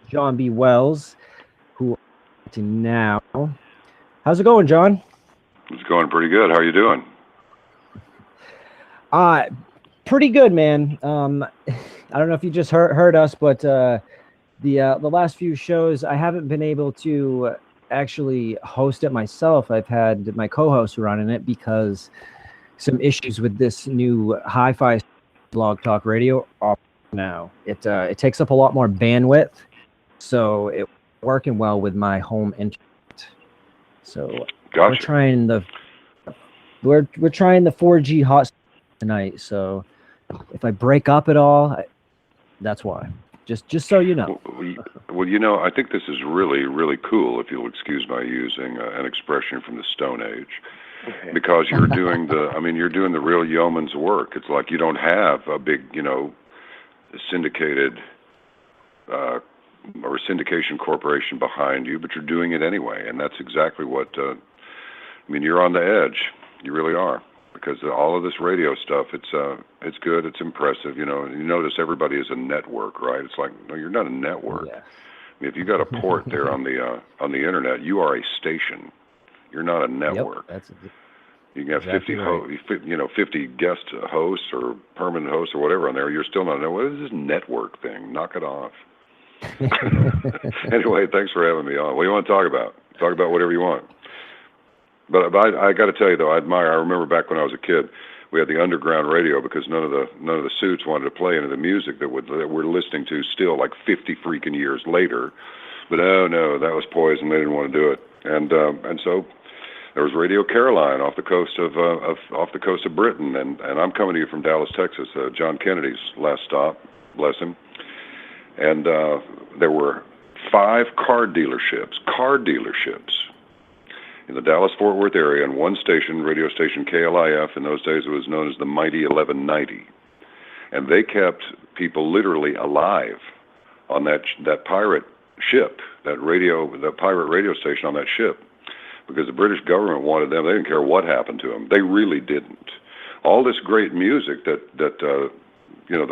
John B. Wells, who to now. How's it going, John? It's going pretty good. How are you doing? Pretty good, man. I don't know if you just heard us, but the last few shows I haven't been able to actually host it myself. I've had my co-host running it because some issues with this new hi-fi blog talk radio now. It takes up a lot more bandwidth, so it's working well with my home internet. So gotcha. we're trying the 4G hot tonight. So if I break up at all, that's why. Just so you know. Well, I think this is really, really cool, if you'll excuse my using an expression from the Stone Age, because you're doing the real yeoman's work. It's like you don't have a big, syndicated or syndication corporation behind you, but you're doing it anyway, and that's exactly what. You're on the edge. You really are. Because all of this radio stuff, it's good, it's impressive. You notice everybody is a network, right? It's like, no, you're not a network. Yeah. If you got a port there on the internet, you are a station. You're not a network. Yep, you can have 50 guest hosts or permanent hosts or whatever on there. You're still not a network. What is this network thing? Knock it off. Anyway, thanks for having me on. What do you want to talk about? Talk about whatever you want. But I got to tell you though, I remember back when I was a kid, we had the underground radio because none of the suits wanted to play any of the music that we're listening to still like 50 freaking years later. But oh no, that was poison. They didn't want to do it. And so there was Radio Caravan off the coast of Britain, and I'm coming to you from Dallas, Texas. John Kennedy's last stop, bless him. And there were 5 car dealerships in the Dallas-Fort Worth area, and one station, radio station KLIF. In those days, it was known as the Mighty 1190, and they kept people literally alive on that pirate ship, that pirate radio station on that ship, because the British government wanted them. They didn't care what happened to them. They really didn't. All this great music that the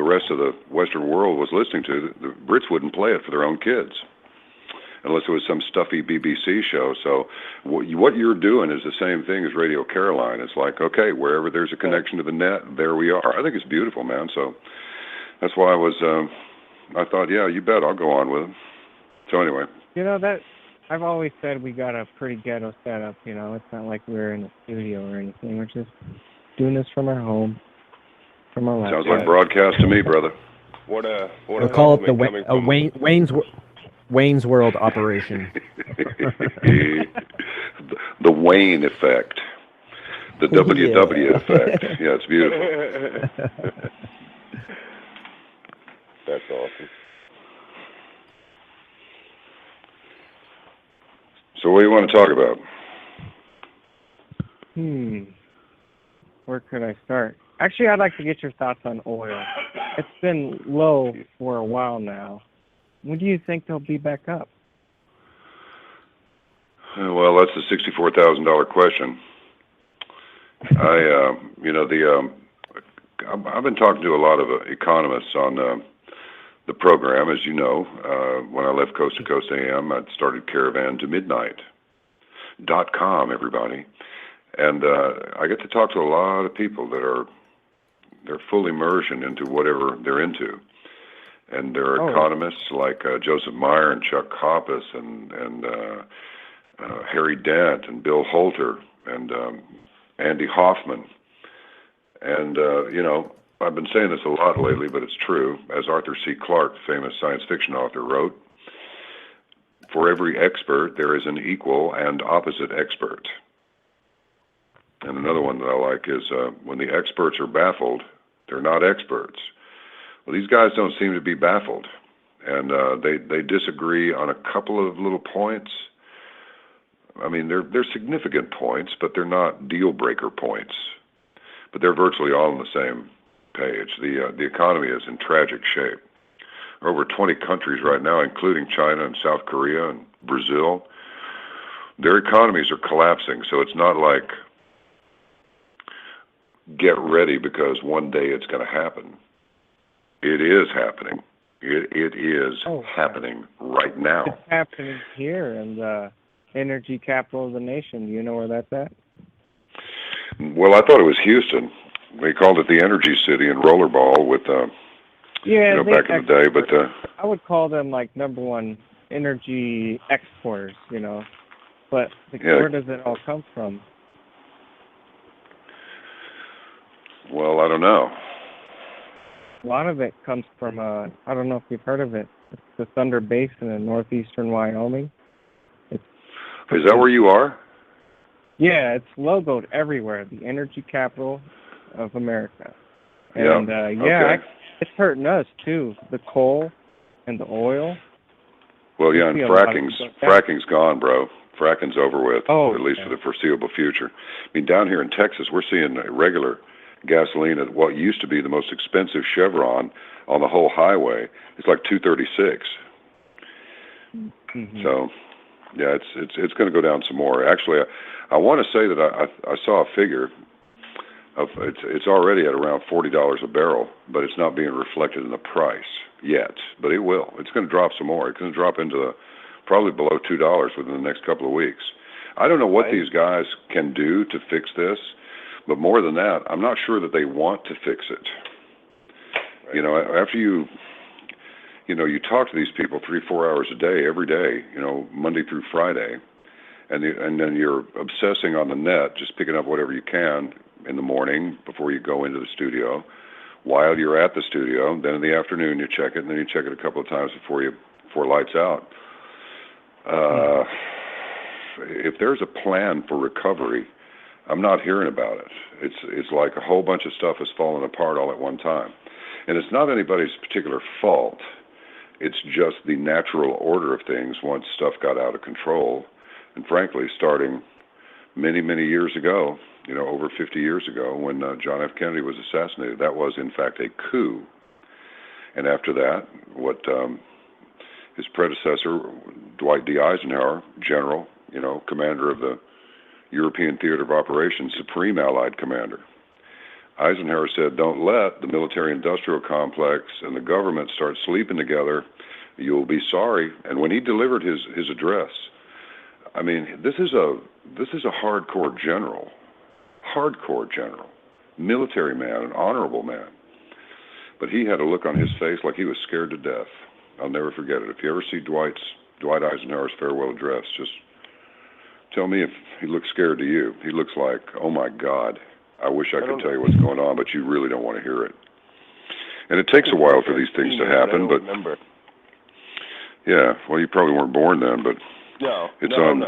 rest of the Western world was listening to, the Brits wouldn't play it for their own kids, unless it was some stuffy BBC show. So what you're doing is the same thing as Radio Caravan. It's like, okay, wherever there's a connection to the net, there we are. I think it's beautiful, man. So that's why I thought, yeah, you bet, I'll go on with it. So anyway. That I've always said we got a pretty ghetto setup. It's not like we're in a studio or anything. We're just doing this from our home, from our laptop. Sounds like broadcast to me, brother. We'll call it the Wayne's World operation. The Wayne effect. The WW effect. Yeah, it's beautiful. That's awesome. So what do you want to talk about? Where could I start? Actually, I'd like to get your thoughts on oil. It's been low for a while now. When do you think they'll be back up? Well, that's the $64,000 question. I've been talking to a lot of economists on the program. As you know, when I left Coast to Coast AM, I started Caravan to Midnight.com, everybody. And I get to talk to a lot of people they're full immersion into whatever they're into. And there are economists like Joseph Meyer and Chuck Hoppus and Harry Dent and Bill Holter and Andy Hoffman. And, I've been saying this a lot lately, but it's true. As Arthur C. Clarke, famous science fiction author, wrote, for every expert, there is an equal and opposite expert. And another one that I like is when the experts are baffled, they're not experts. Well, these guys don't seem to be baffled, and they disagree on a couple of little points. They're significant points, but they're not deal-breaker points. But they're virtually all on the same page. The economy is in tragic shape. There are over 20 countries right now, including China and South Korea and Brazil. Their economies are collapsing, so it's not like get ready because one day it's going to happen. It is happening. It is happening right now. It's happening here in the energy capital of the nation. Do you know where that's at? Well, I thought it was Houston. They called it the Energy City in Rollerball with, back in the day. But I would call them like #1 energy exporters, But where does it all come from? Well, I don't know. A lot of it comes from, I don't know if you've heard of it. It's the Thunder Basin in northeastern Wyoming. Is that where you are? Yeah, it's logoed everywhere. The energy capital of America. And okay. It's hurting us too. The coal and the oil. Well, yeah, and fracking's gone, bro. Fracking's over with, at least for the foreseeable future. I mean, down here in Texas, we're seeing regular gasoline at what used to be the most expensive Chevron on the whole highway. It's like $2.36. Mm-hmm. So, yeah, it's going to go down some more. Actually, I want to say that I saw a figure of it's already at around $40 a barrel, but it's not being reflected in the price yet. But it will. It's going to drop some more. It's going to drop into probably below $2 within the next couple of weeks. I don't know what these guys can do to fix this, but more than that, I'm not sure that they want to fix it. Right. After you talk to these people 3-4 hours a day, every day, Monday through Friday, and then you're obsessing on the net, just picking up whatever you can in the morning before you go into the studio, while you're at the studio. Then in the afternoon you check it, and then you check it a couple of times before lights out. If there's a plan for recovery, I'm not hearing about it. It's like a whole bunch of stuff is falling apart all at one time. And it's not anybody's particular fault. It's just the natural order of things once stuff got out of control. And frankly, starting many, many years ago, over 50 years ago, when John F. Kennedy was assassinated, that was in fact a coup. And after that, what his predecessor, Dwight D. Eisenhower, general, commander of the European Theater of Operations, Supreme Allied Commander. Eisenhower said, don't let the military-industrial complex and the government start sleeping together. You'll be sorry. And when he delivered his address, I mean, this is a hardcore general, military man, an honorable man. But he had a look on his face like he was scared to death. I'll never forget it. If you ever see Dwight Eisenhower's farewell address, just tell me if he looks scared to you. He looks like, oh my God, I wish I could tell you what's going on, but you really don't want to hear it. And it takes a while for these things to happen, but yeah, well, you probably weren't born then, but it's on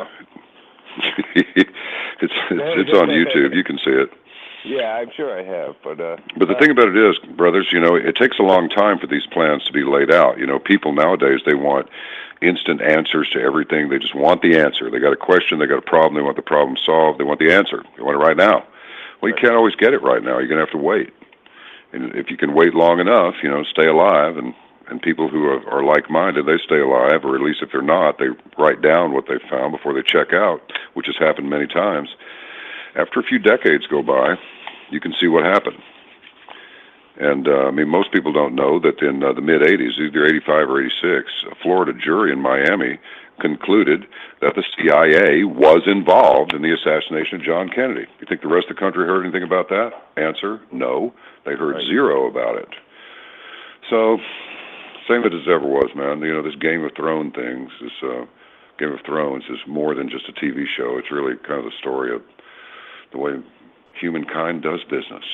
YouTube. You can see it. Yeah, I'm sure I have, but the thing about it is, brothers, it takes a long time for these plans to be laid out. People nowadays, they want instant answers to everything. They just want the answer. They got a question, they got a problem, they want the problem solved, they want the answer. They want it right now. Well, you can't always get it right now. You're going to have to wait. And if you can wait long enough, stay alive, and people who are like-minded, they stay alive, or at least if they're not, they write down what they found before they check out, which has happened many times. After a few decades go by, you can see what happened. And, most people don't know that in the mid-'80s, either 85 or 86, a Florida jury in Miami concluded that the CIA was involved in the assassination of John Kennedy. You think the rest of the country heard anything about that? Answer, no. They heard zero about it. So, same as it ever was, man. This Game of Thrones things, Game of Thrones is more than just a TV show. It's really kind of the story of the way humankind does business.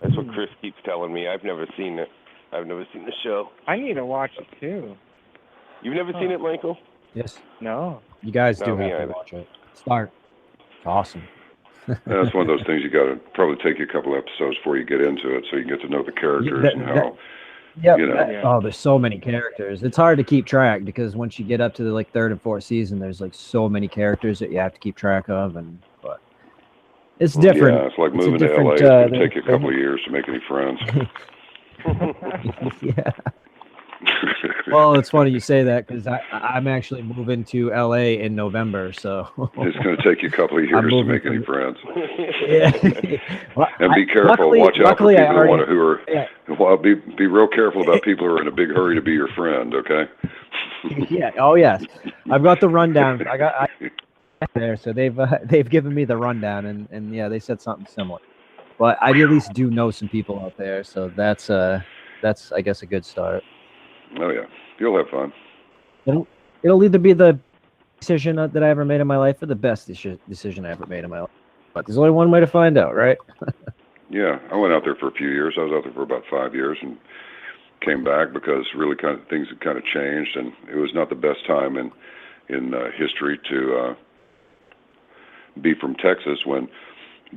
That's what Chris keeps telling me. I've never seen it. I've never seen the show. I need to watch it too. You've never seen it, Michael? Yes. No. You guys do have to watch it. Start. It's awesome. That's one of those things you got to probably take you a couple episodes before you get into it, so you get to know the characters and how. Oh, there's so many characters. It's hard to keep track because once you get up to the third and fourth season, there's so many characters that you have to keep track of, but it's different. Yeah, it's like moving to LA. It's going to take you a couple of years to make any friends. Yeah. Well, it's funny you say that because I'm actually moving to LA in November, so it's going to take you a couple of years to make any friends. Yeah. Well, and be careful. Watch out for people who are. Yeah. Well, be real careful about people who are in a big hurry to be your friend. Okay. Yeah. Oh yes. I've got the rundown. I there, so they've given me the rundown, and yeah, they said something similar. But I at least do know some people out there, so that's I guess a good start. Oh yeah, you'll have fun. It'll either be the decision that I ever made in my life or the best decision I ever made in my life. But there's only one way to find out, right? Yeah, I went out there for a few years. I was out there for about 5 years and came back because really things had kind of changed, and it was not the best time in history to be from Texas when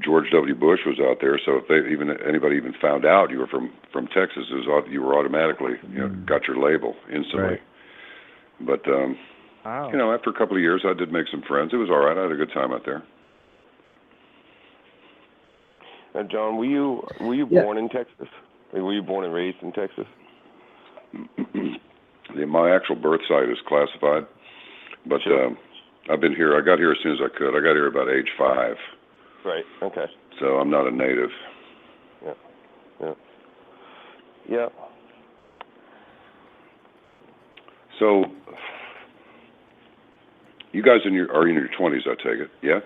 George W. Bush was out there. So if anybody even found out you were from Texas, you were automatically got your label instantly. Right. But wow. After a couple of years, I did make some friends. It was all right. I had a good time out there. Now, John, were you born in Texas? Were you born and raised in Texas? My actual birth site is classified, but sure. I've been here. I got here as soon as I could. I got here about age 5. Right. Okay. So I'm not a native. Yeah. So you guys are in your 20s, I take it, yeah?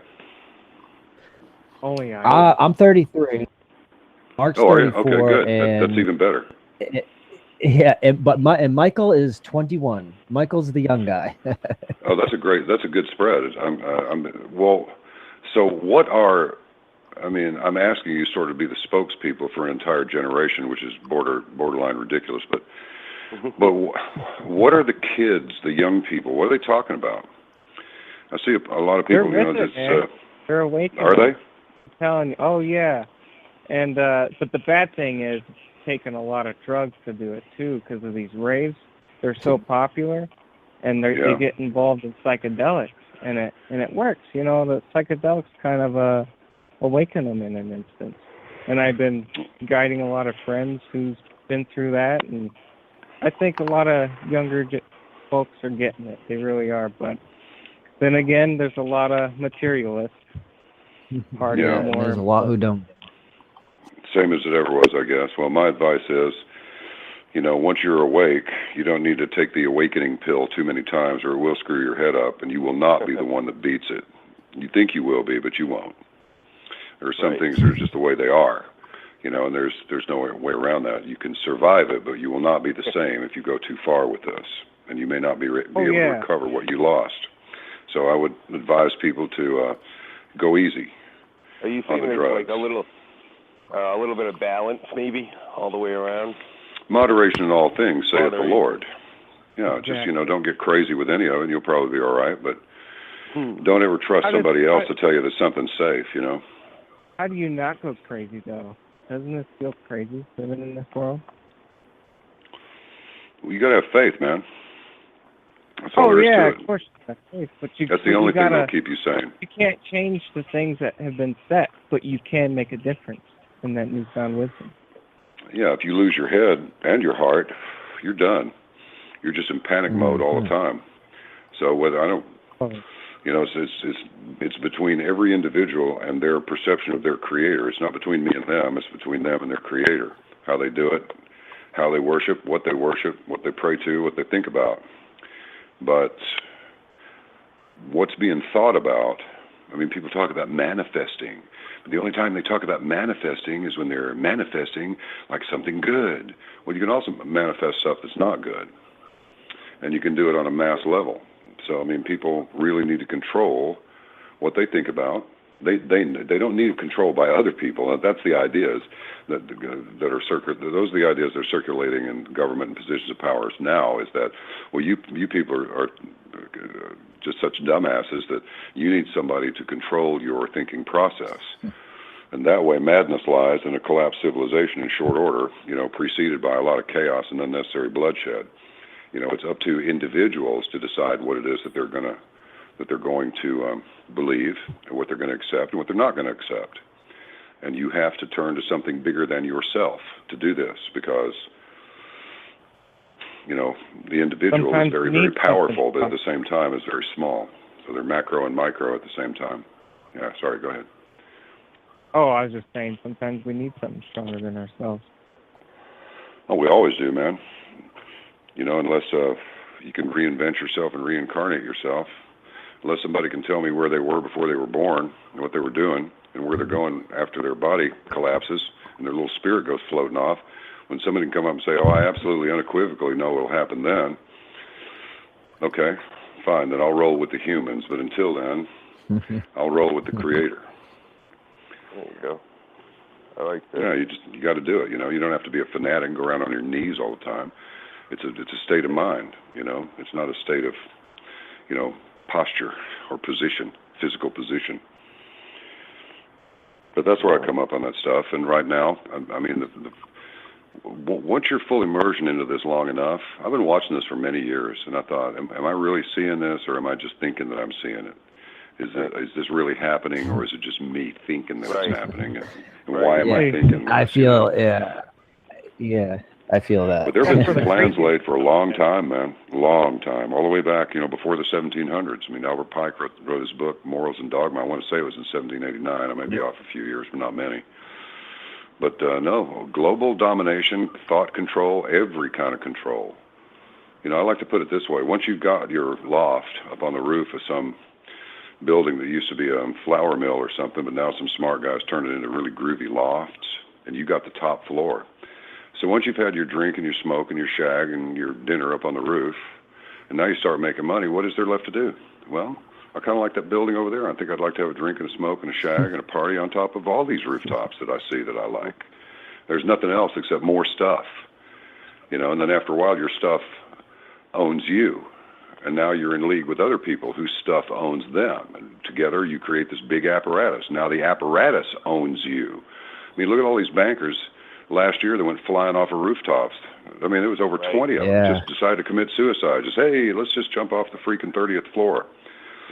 Oh yeah. I'm 33. Mark's 34. Okay, good. And that's even better. But Michael is 21. Michael's the young guy. Oh, that's a good spread. So what I'm asking you sort of be the spokespeople for an entire generation, which is borderline ridiculous, but what are the kids, the young people, what are they talking about? I see a lot of people, they're awakening. Are they? I'm telling you. Oh yeah. And but the bad thing is taking a lot of drugs to do it too, because of these raves. They're so popular, and they get involved in psychedelics, and it works. The psychedelics kind of awaken them in an instant. And I've been guiding a lot of friends who's been through that, and I think a lot of younger folks are getting it. They really are. But then again, there's a lot of materialists. There's a lot who don't. Same as it ever was, I guess. Well, my advice is, once you're awake, you don't need to take the awakening pill too many times or it will screw your head up, and you will not be the one that beats it. You think you will be, but you won't. There are some things that are just the way they are, and there's no way around that. You can survive it, but you will not be the same if you go too far with this, and you may not be able to recover what you lost. So I would advise people to go easy. Are you saying like a little bit of balance, maybe, all the way around? Moderation in all things, saith the Lord. Just, don't get crazy with any of it, and you'll probably be all right, but don't ever trust somebody else to tell you that something's safe, How do you not go crazy, though? Doesn't it feel crazy living in this world? Well, you got to have faith, man. That's all there is to it. Of course you have faith, but that's the only thing that'll keep you sane. You can't change the things that have been set, but you can make a difference in that newfound wisdom. Yeah, if you lose your head and your heart, you're done. You're just in panic mode all the time. So it's between every individual and their perception of their creator. It's not between me and them. It's between them and their creator. How they do it, how they worship, what they pray to, what they think about. But what's being thought about, people talk about manifesting. But the only time they talk about manifesting is when they're manifesting like something good. Well, you can also manifest stuff that's not good. And you can do it on a mass level. So, people really need to control what they think about. They don't need control by other people. That's the ideas that are those are the ideas that are circulating in government and positions of powers now. Is that you people are just such dumbasses that you need somebody to control your thinking process, and that way madness lies in a collapsed civilization in short order. Preceded by a lot of chaos and unnecessary bloodshed. It's up to individuals to decide what it is that they're going to believe, and what they're going to accept, and what they're not going to accept. And you have to turn to something bigger than yourself to do this, because the individual Sometimes is very, very powerful, but at the same time is very small. So they're macro and micro at the same time. Yeah, sorry, go ahead. Oh, I was just saying, sometimes we need something stronger than ourselves. Oh, we always do, man. Unless you can reinvent yourself and reincarnate yourself. Unless somebody can tell me where they were before they were born and what they were doing and where they're going after their body collapses and their little spirit goes floating off. When somebody can come up and say, oh, I absolutely unequivocally know what will happen then, okay, fine, then I'll roll with the humans. But until then, I'll roll with the Creator. There you go. I like that. Yeah, you got to do it. You don't have to be a fanatic and go around on your knees all the time. It's a state of mind. It's not a state of, posture or position, physical position. But that's where I come up on that stuff. And right now, once you're fully immersed into this long enough, I've been watching this for many years, and I thought, am I really seeing this, or am I just thinking that I'm seeing it? Is this really happening, or is it just me thinking that it's happening? And why am I thinking this? I feel, I feel that. But there have been some plans laid for a long time, man. Long time. All the way back, before the 1700s. Albert Pike wrote his book, Morals and Dogma. I want to say it was in 1789. I may be off a few years, but not many. But no, global domination, thought control, every kind of control. I like to put it this way. Once you've got your loft up on the roof of some building that used to be a flour mill or something, but now some smart guys turned it into really groovy lofts, and you got the top floor. So once you've had your drink and your smoke and your shag and your dinner up on the roof, and now you start making money, what is there left to do? Well, I kind of like that building over there. I think I'd like to have a drink and a smoke and a shag and a party on top of all these rooftops that I see that I like. There's nothing else except more stuff, and then after a while your stuff owns you. And now you're in league with other people whose stuff owns them. And together you create this big apparatus. Now the apparatus owns you. Look at all these bankers last year that went flying off of rooftops. There was over 20 of them just decided to commit suicide. Just, hey, let's just jump off the freaking 30th floor.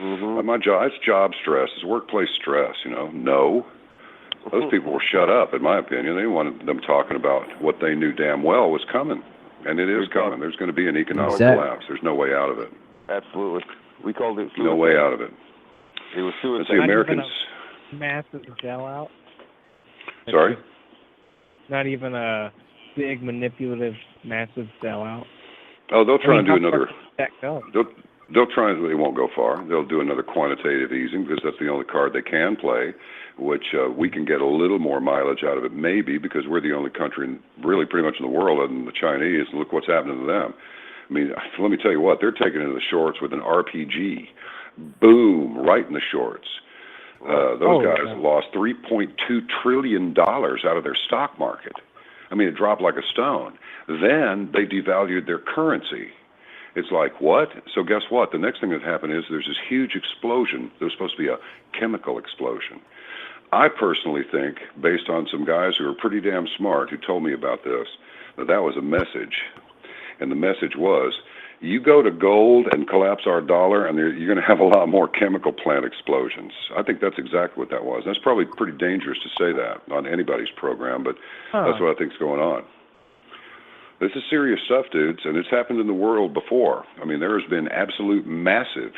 My job, it's job stress. It's workplace stress, No. Those people were shut up, in my opinion. They wanted them talking about what they knew damn well was coming. And it is coming. There's going to be an economic collapse. There's no way out of it. Absolutely. We called it suicide. No way out of it. It was suicide. It's the Americans. Massive sellout. Sorry? Not even a big, manipulative, massive sellout. Oh, they'll try and do another. They'll try and they won't go far. They'll do another quantitative easing because that's the only card they can play, which we can get a little more mileage out of it, maybe because we're the only country, really pretty much in the world, other than the Chinese. And look what's happening to them. Let me tell you what, they're taking into the shorts with an RPG. Boom, right in the shorts. Those guys lost $3.2 trillion out of their stock market. It dropped like a stone. Then they devalued their currency. It's like, what? So guess what? The next thing that happened is there's this huge explosion. There was supposed to be a chemical explosion. I personally think, based on some guys who are pretty damn smart who told me about this, that was a message. And the message was, you go to gold and collapse our dollar, and you're going to have a lot more chemical plant explosions. I think that's exactly what that was. That's probably pretty dangerous to say that on anybody's program, but that's what I think's going on. This is serious stuff, dudes, and it's happened in the world before. There has been absolute massive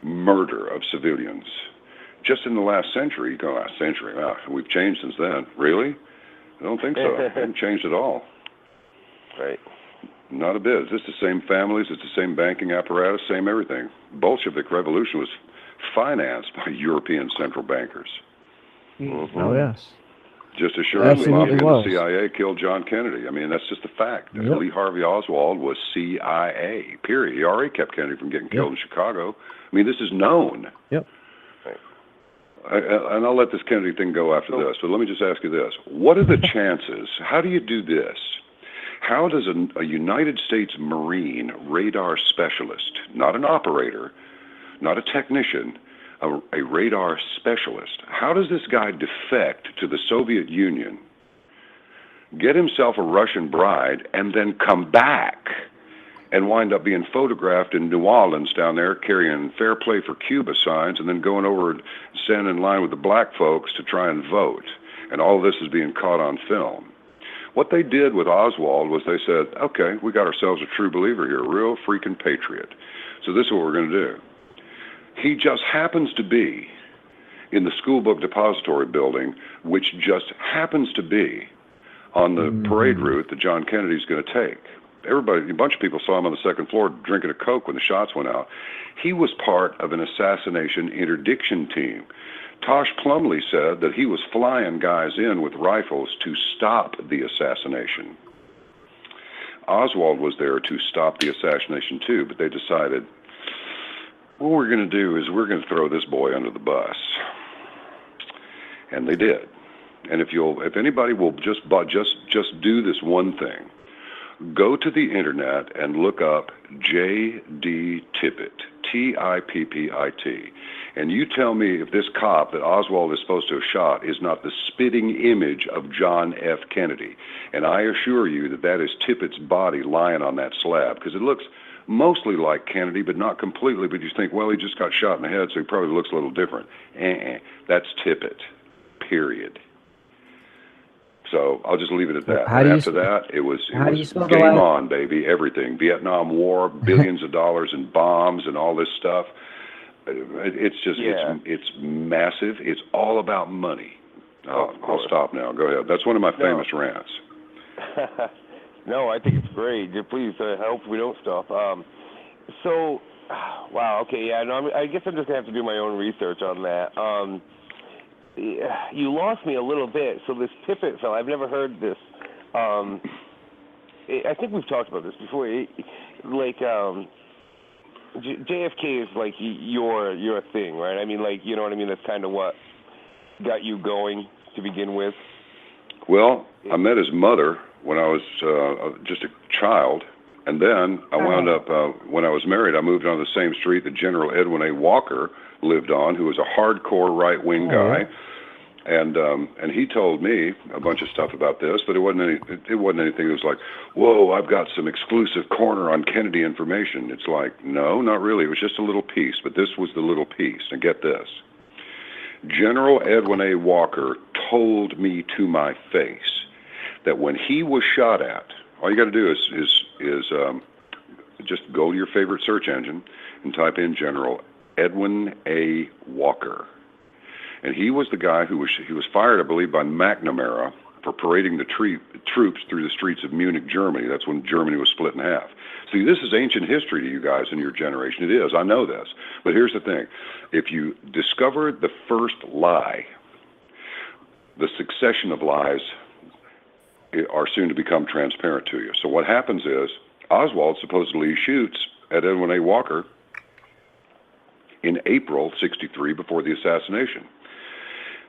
murder of civilians. Just in the last century, we've changed since then. Really? I don't think so. We haven't changed at all. Right. Not a bit. It's just the same families, it's the same banking apparatus, same everything. Bolshevik Revolution was financed by European central bankers. Oh, yes. Just as sure as the Mafia and the CIA killed John Kennedy. That's just a fact. Yep. Lee Harvey Oswald was CIA, period. He already kept Kennedy from getting killed in Chicago. This is known. Yep. And I'll let this Kennedy thing go after this, but let me just ask you this. What are the chances? How do you do this? How does a United States Marine radar specialist, not an operator, not a technician, a radar specialist, how does this guy defect to the Soviet Union, get himself a Russian bride, and then come back and wind up being photographed in New Orleans down there carrying Fair Play for Cuba signs and then going over and standing in line with the black folks to try and vote? And all of this is being caught on film. What they did with Oswald was they said, okay, we got ourselves a true believer here, a real freaking patriot. So this is what we're going to do. He just happens to be in the school book depository building, which just happens to be on the parade route that John Kennedy's going to take. Everybody, a bunch of people saw him on the second floor drinking a Coke when the shots went out. He was part of an assassination interdiction team. Tosh Plumlee said that he was flying guys in with rifles to stop the assassination. Oswald was there to stop the assassination too, but they decided, what we're going to do is we're going to throw this boy under the bus. And they did. And if anybody will just do this one thing, go to the internet and look up J.D. Tippit, T-I-P-P-I-T, and you tell me if this cop that Oswald is supposed to have shot is not the spitting image of John F. Kennedy. And I assure you that that is Tippett's body lying on that slab, because it looks mostly like Kennedy, but not completely. But you think, well, he just got shot in the head, so he probably looks a little different. That's Tippett, period. So I'll just leave it at that. And after that, it was game on, baby, everything. Vietnam War, billions of dollars in bombs and all this stuff. It's just, it's massive. It's all about money. I'll stop now. Go ahead. That's one of my famous rants. No, I think it's great. Please help we don't stop. So, wow, okay, yeah, no, I guess I'm just going to have to do my own research on that. You lost me a little bit. So this Tippett fellow, I've never heard this. I think we've talked about this before. JFK is like your thing, right? I mean, like, you know what I mean? That's kind of what got you going to begin with. Well, I met his mother when I was just a child, and then I wound up, when I was married, I moved on the same street that General Edwin A. Walker lived on, who was a hardcore right-wing guy. And he told me a bunch of stuff about this, but it wasn't anything that was like, whoa, I've got some exclusive corner on Kennedy information. It's like, no, not really. It was just a little piece, but this was the little piece. And get this. General Edwin A. Walker told me to my face that when he was shot at, all you got to do is just go to your favorite search engine and type in General Edwin A. Walker. And he was the guy who was fired, I believe, by McNamara for parading the troops through the streets of Munich, Germany. That's when Germany was split in half. See, this is ancient history to you guys in your generation. It is. I know this. But here's the thing. If you discover the first lie, the succession of lies are soon to become transparent to you. So what happens is Oswald supposedly shoots at Edwin A. Walker in April '63 before the assassination.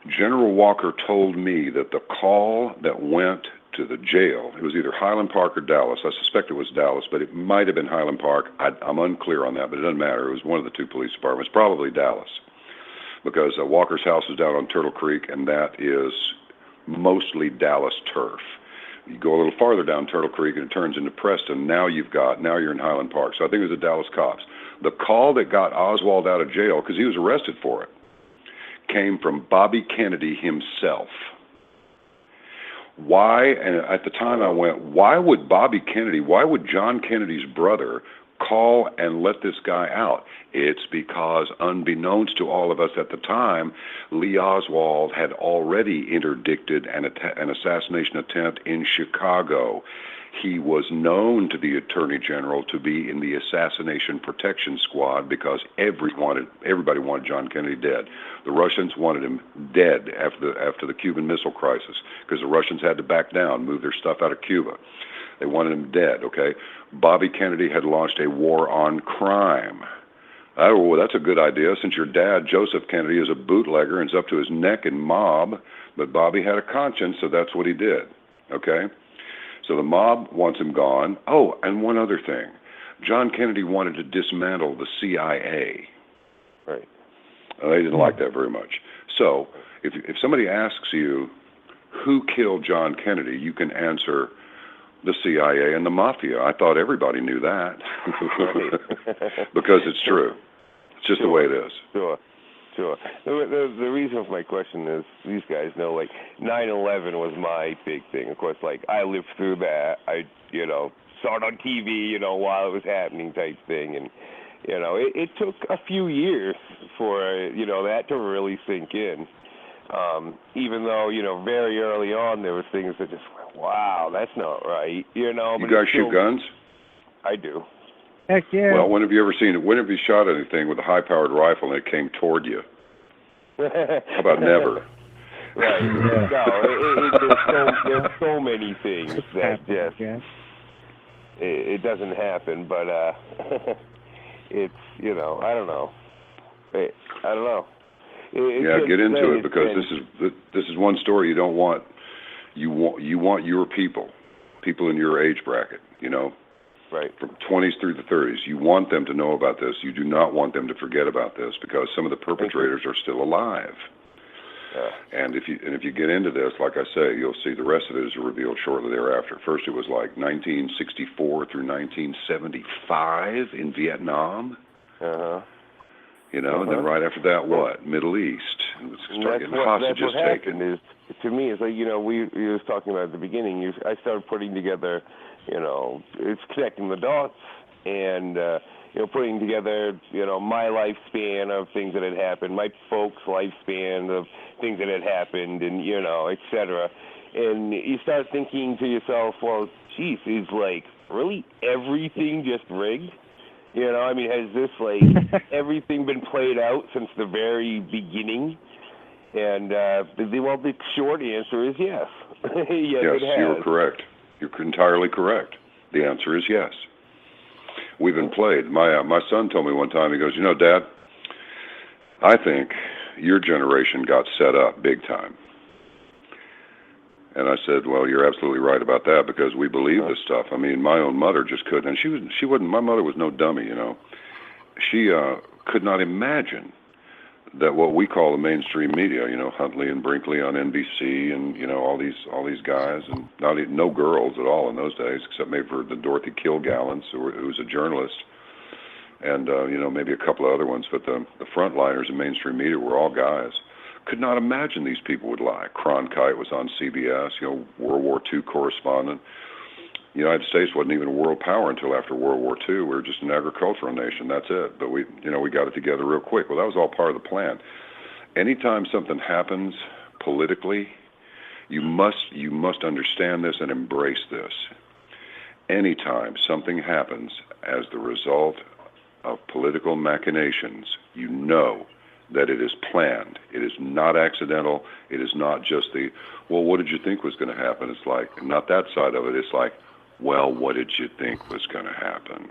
General Walker told me that the call that went to the jail, it was either Highland Park or Dallas. I suspect it was Dallas, but it might have been Highland Park. I'm unclear on that, but it doesn't matter. It was one of the two police departments, probably Dallas, because Walker's house is down on Turtle Creek, and that is mostly Dallas turf. You go a little farther down Turtle Creek, and it turns into Preston. Now you're in Highland Park. So I think it was the Dallas cops. The call that got Oswald out of jail, because he was arrested for it, came from Bobby Kennedy himself. Why? And at the time I went, why would John Kennedy's brother call and let this guy out? It's because, unbeknownst to all of us at the time, Lee Oswald had already interdicted an assassination attempt in Chicago. He was known to the Attorney General to be in the Assassination Protection Squad because everybody wanted John Kennedy dead. The Russians wanted him dead after the Cuban Missile Crisis because the Russians had to back down, move their stuff out of Cuba. They wanted him dead, okay? Bobby Kennedy had launched a war on crime. Oh, well, that's a good idea since your dad, Joseph Kennedy, is a bootlegger and is up to his neck in mob, but Bobby had a conscience, so that's what he did, okay? So the mob wants him gone. Oh, and one other thing. John Kennedy wanted to dismantle the CIA. Right. They didn't like that very much. So if somebody asks you who killed John Kennedy, you can answer the CIA and the Mafia. I thought everybody knew that. Because it's true. It's just the way it is. Sure. Sure. The reason for my question is these guys know, like, 9/11 was my big thing. Of course, like, I lived through that. I, saw it on TV, while it was happening type thing. And, it took a few years for, that to really sink in. Even though, very early on there was things that just went, wow, that's not right, You guys shoot guns? I do. Heck yeah. Well, when have you ever seen it? When have you shot anything with a high-powered rifle and it came toward you? How about never? Right. No, there's so many things that just it doesn't happen. But it's I don't know. I don't know. Get into it, because this is one story you don't want. You want your people in your age bracket, right, from 20s through the 30s. You want them to know about this. You do not want them to forget about this, because some of the perpetrators are still alive. Yeah. And if you get into this, like I say, you'll see the rest of it is revealed shortly thereafter. First, it was like 1964 through 1975 in Vietnam. And then right after that, what? Middle East. Start getting hostages taken. Is, to me, it's like, we was talking about at the beginning, I started putting together, it's connecting the dots and, putting together, my lifespan of things that had happened, my folks' lifespan of things that had happened, and, et cetera. And you start thinking to yourself, well, geez, is, like, really everything just rigged? Has this, like, everything been played out since the very beginning? And, the short answer is yes. Yes, it has. You're correct. You're entirely correct. The answer is yes. We've been played. My son told me one time, he goes, Dad, I think your generation got set up big time. And I said, well, you're absolutely right about that, because we believe this stuff. My own mother just couldn't. And she wouldn't. My mother was no dummy, She could not imagine that what we call the mainstream media, Huntley and Brinkley on NBC, and all these guys, and no girls at all in those days, except maybe for the Dorothy Kilgallants, who was a journalist, and maybe a couple of other ones. But the frontliners in mainstream media were all guys. Could not imagine these people would lie. Cronkite was on CBS, World War II correspondent. The United States wasn't even a world power until after World War II. We were just an agricultural nation. That's it. But we got it together real quick. Well, that was all part of the plan. Anytime something happens politically, you must understand this and embrace this. Anytime something happens as the result of political machinations, that it is planned. It is not accidental. It is not just well, what did you think was going to happen? It's like, not that side of it. It's like, well, what did you think was going to happen?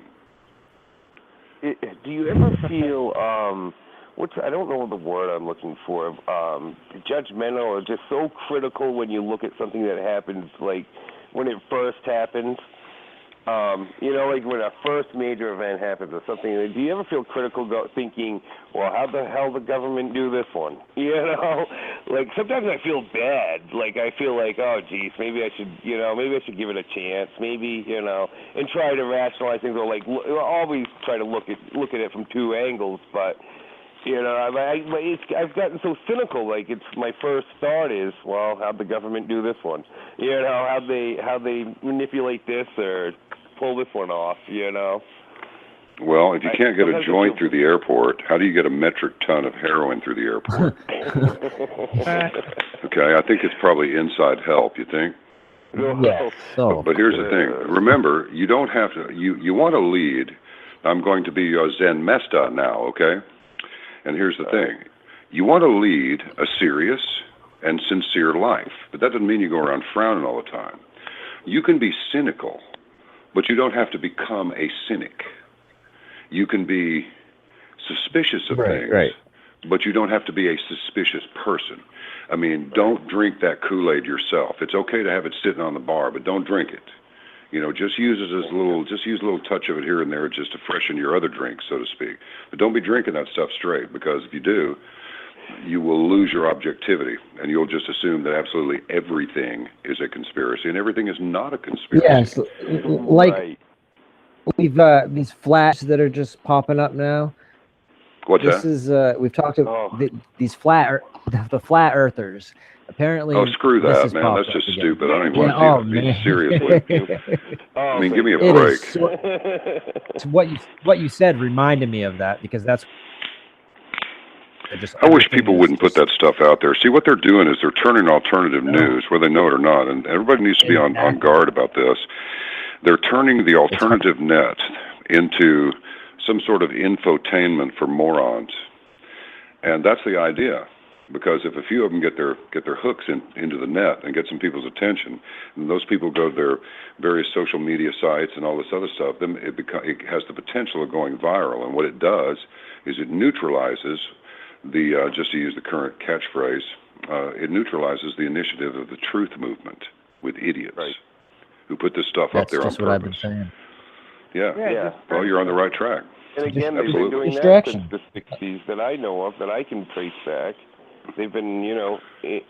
Do you ever feel, I don't know the word I'm looking for, judgmental or just so critical when you look at something that happens, like when it first happens? Like when a first major event happens or something, do you ever feel critical thinking, well, how the hell the government do this one? Like sometimes I feel bad. Like I feel like, oh, geez, maybe I should give it a chance. Maybe, and try to rationalize things, or like always try to look at it from two angles. But, I've gotten so cynical. Like my first thought is, well, how'd the government do this one? How they manipulate this or pull this one off, Well, if you can't get a joint through the airport, how do you get a metric ton of heroin through the airport? Okay, I think it's probably inside help, you think? Yes. So. But here's the thing. Remember, you don't have to, you want to lead. I'm going to be your Zen Mesta now, okay? And here's the thing. You want to lead a serious and sincere life, but that doesn't mean you go around frowning all the time. You can be cynical, but you don't have to become a cynic. You can be suspicious of things, but you don't have to be a suspicious person. Don't drink that Kool-Aid yourself. It's okay to have it sitting on the bar, but don't drink it. Just use it as use a little touch of it here and there just to freshen your other drink, so to speak. But don't be drinking that stuff straight, because if you do, you will lose your objectivity, and you'll just assume that absolutely everything is a conspiracy, and everything is not a conspiracy. Yes, like we've these flashes that are just popping up now. What's this that? is we've talked about these the flat earthers. Apparently, oh, screw this that, has man. popped That's up just again. stupid. I don't even Yeah, want to oh deal with man, it seriously. I mean, give me a it break. is. So what you said reminded me of that, because that's I wish people wouldn't put that stuff out there. See, what they're doing is they're turning alternative news, whether they know it or not, and everybody needs to be on guard about this. They're turning the alternative net into some sort of infotainment for morons, and that's the idea. Because if a few of them get their hooks into the net and get some people's attention, and those people go to their various social media sites and all this other stuff, then it has the potential of going viral. And what it does is it neutralizes the just to use the current catchphrase, it neutralizes the initiative of the truth movement with idiots who put this stuff up there on purpose. That's just what I've been saying. Yeah. Well, you're on the right track. And again, they've been doing that since the 60s that I know of, that I can trace back. They've been,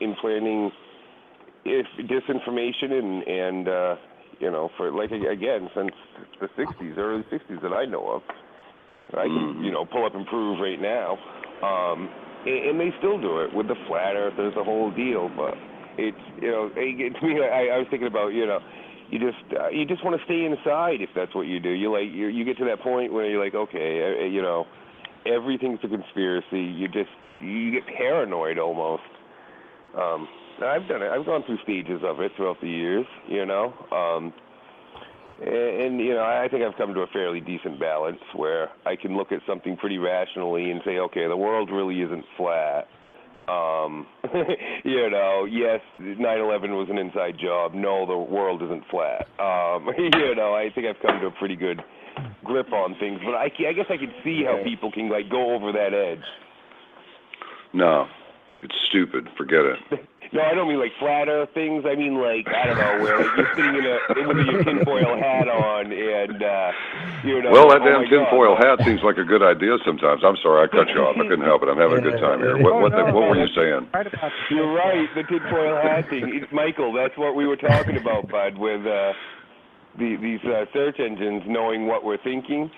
implanting disinformation and for again, since the 60s, early 60s that I know of. I can, pull up and prove right now. And they still do it with the flat earth. There's the whole deal, but it's, to me, I was thinking about, you just want to stay inside if that's what you do. You get to that point where you're like, okay, everything's a conspiracy. You get paranoid almost. I've done it. I've gone through stages of it throughout the years, I think I've come to a fairly decent balance where I can look at something pretty rationally and say, okay, the world really isn't flat. Yes, 9/11 was an inside job. No, the world isn't flat. I think I've come to a pretty good grip on things, but I guess I can see how people can go over that edge. No, it's stupid. Forget it. No, I don't mean flat earth things. I mean I don't know, where you're sitting with your tinfoil hat on and Well, that damn tinfoil hat seems like a good idea sometimes. I'm sorry, I cut you off. I couldn't help it. I'm having a good time here. What were you saying? You're right, the tinfoil hat thing. Michael, that's what we were talking about, bud, with these search engines knowing what we're thinking.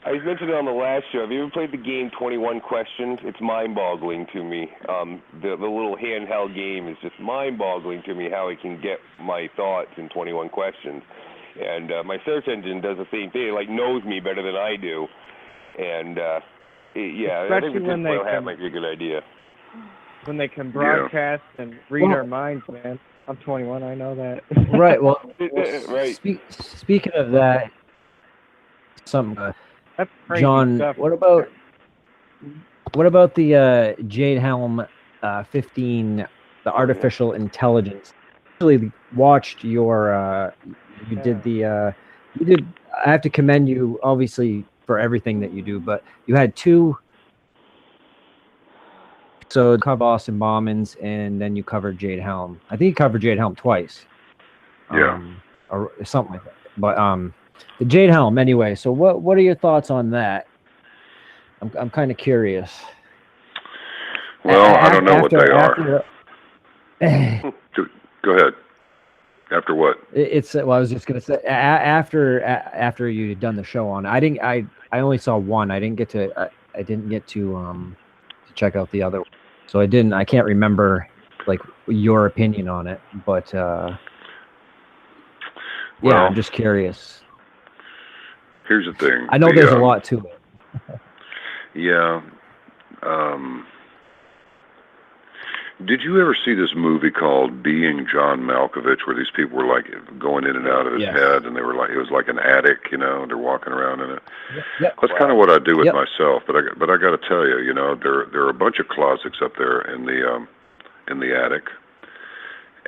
I mentioned it on the last show. Have you ever played the game 21 Questions? It's mind-boggling to me. The little handheld game is just mind-boggling to me how it can get my thoughts in 21 questions. And my search engine does the same thing. It knows me better than I do. And I think the tinfoil hat might be a good idea. When they can broadcast and read our minds, man. I'm 21. I know that. Right. Well, right. Speaking of that, something. That's crazy John, stuff. what about the Jade Helm 15, the artificial intelligence? I actually watched your you did. I have to commend you, obviously, for everything that you do, but you had two. So cover Boston bombings, and then you covered Jade Helm. I think you covered Jade Helm twice. Or something like that. But the Jade Helm, anyway. So what are your thoughts on that? I'm kind of curious. Well, I don't know what they are. Go ahead. After what? I was just gonna say after you had done the show on. I only saw one. I didn't get to check out the other one. So I can't remember your opinion on it, but I'm just curious. Here's the thing. I know there's a lot to it. Yeah. Did you ever see this movie called Being John Malkovich, where these people were going in and out of his head, and they were it was like an attic, they're walking around in it. Yep. That's kind of what I do with myself, but I got to tell you, there are a bunch of closets up there in the attic,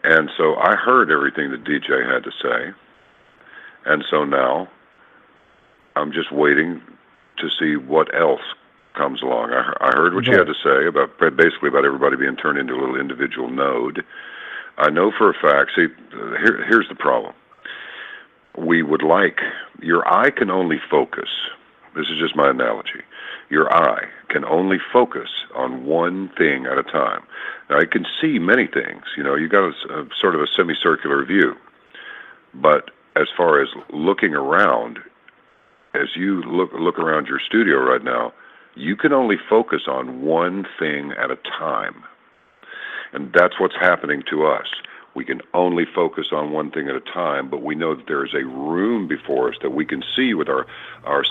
and so I heard everything that DJ had to say, and so now I'm just waiting to see what else comes along. I heard what you had to say about everybody being turned into a little individual node. I know for a fact. See, here's the problem. We would your eye can only focus. This is just my analogy. Your eye can only focus on one thing at a time. Now, it can see many things. You got a sort of a semicircular view. But as far as looking around, as you look around your studio right now, You can only focus on one thing at a time. And that's what's happening to us. We can only focus on one thing at a time, but we know that there is a room before us that we can see with our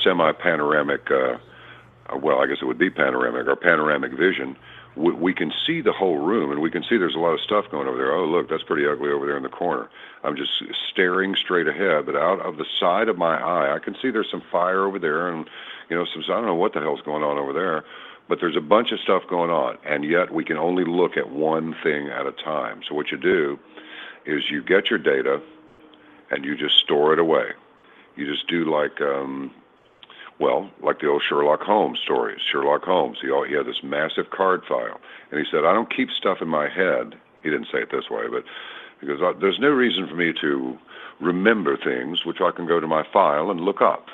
semi-panoramic, well, I guess it would be panoramic, our panoramic vision. We can see the whole room, and we can see there's a lot of stuff going over there. Oh, look, that's pretty ugly over there in the corner. I'm just staring straight ahead, but out of the side of my eye, I can see there's some fire over there, and, you know, I don't know what the hell's going on over there, but there's a bunch of stuff going on, and yet we can only look at one thing at a time. So what you do is you get your data, and you just store it away. You just do like, well, like the old Sherlock Holmes stories. Sherlock Holmes, he had this massive card file, and he said, I don't keep stuff in my head. He didn't say it this way, but because there's no reason for me to remember things which I can go to my file and look up.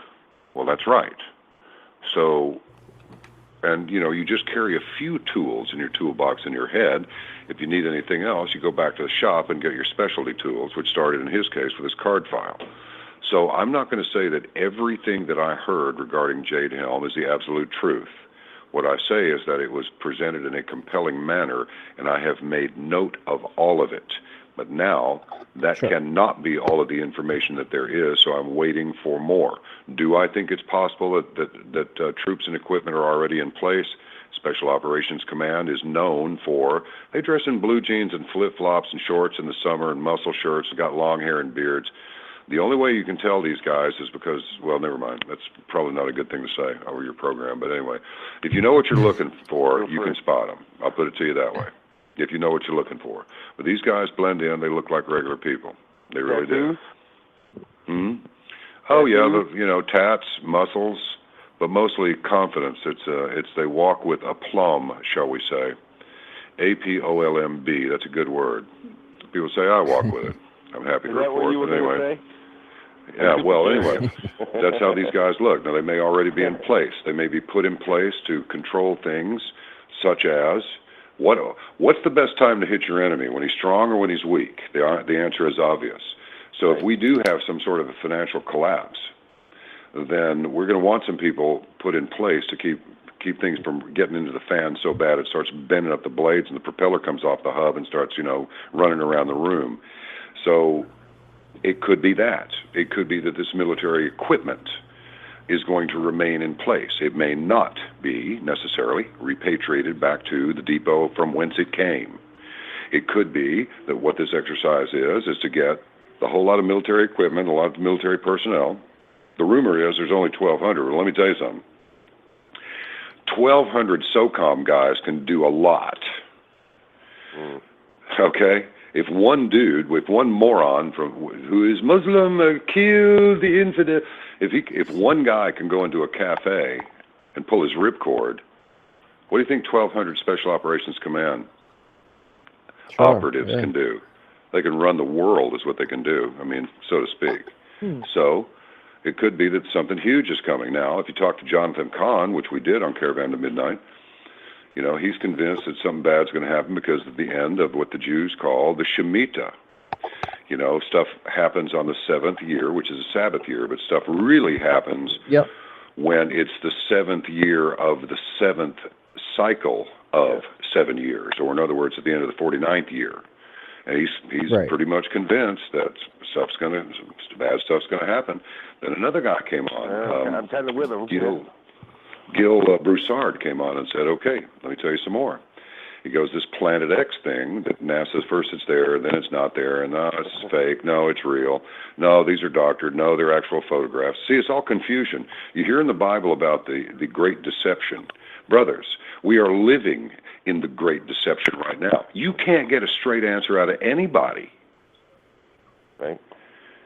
Well, that's right. So, and, you know, you just carry a few tools in your toolbox in your head. If you need anything else, you go back to the shop and get your specialty tools, which started in his case with his card file. So I'm not going to say that everything that I heard regarding Jade Helm is the absolute truth. What I say is that it was presented in a compelling manner, and I have made note of all of it. But now, that cannot be all of the information that there is, so I'm waiting for more. Do I think it's possible that troops and equipment are already in place? Special Operations Command is known for, they dress in blue jeans and flip-flops and shorts in the summer and muscle shirts, got long hair and beards. The only way you can tell these guys is because, well, never mind. That's probably not a good thing to say over your program. But anyway, if you know what you're looking for, you can spot them. I'll put it to you that way, if you know what you're looking for. But these guys blend in. They look like regular people. They really do. Oh, yeah, you know, tats, muscles, but mostly confidence. It's they walk with aplomb, shall we say. APOLMB, that's a good word. People say, I walk with it. I'm happy to report. But anyway. Yeah, well, anyway, that's how these guys look. Now, they may already be in place. They may be put in place to control things such as, what's the best time to hit your enemy, when he's strong or when he's weak? The answer is obvious. So if we do have some sort of a financial collapse, then we're going to want some people put in place to keep things from getting into the fan so bad it starts bending up the blades and the propeller comes off the hub and starts, you know, running around the room. So it could be that. It could be that this military equipment is going to remain in place. It may not be necessarily repatriated back to the depot from whence it came. It could be that what this exercise is to get a whole lot of military equipment, a lot of military personnel. The rumor is there's only 1,200. Well, let me tell you something. 1,200 SOCOM guys can do a lot. Okay? If one dude, with one moron who is Muslim, kill the infidel, if one guy can go into a cafe and pull his ripcord, what do you think 1,200 Special Operations Command operatives can do? They can run the world is what they can do, I mean, so to speak. So it could be that something huge is coming. Now, if you talk to Jonathan Kahn, which we did on Caravan to Midnight, you know, he's convinced that something bad's going to happen because of the end of what the Jews call the Shemitah. You know, stuff happens on the 7th year, which is a Sabbath year, but stuff really happens when it's the 7th year of the 7th cycle of 7 years, or in other words, at the end of the 49th year. And he's pretty much convinced that bad stuff's going to happen. Then another guy came on. I'm kind of with him. Gil Broussard came on and said, okay, let me tell you some more. He goes, this Planet X thing that NASA's first it's there, then it's not there, and no, it's fake, no, it's real, no, these are doctored, no, they're actual photographs. See, it's all confusion. You hear in the Bible about the Great Deception. Brothers, we are living in the Great Deception right now. You can't get a straight answer out of anybody. Right.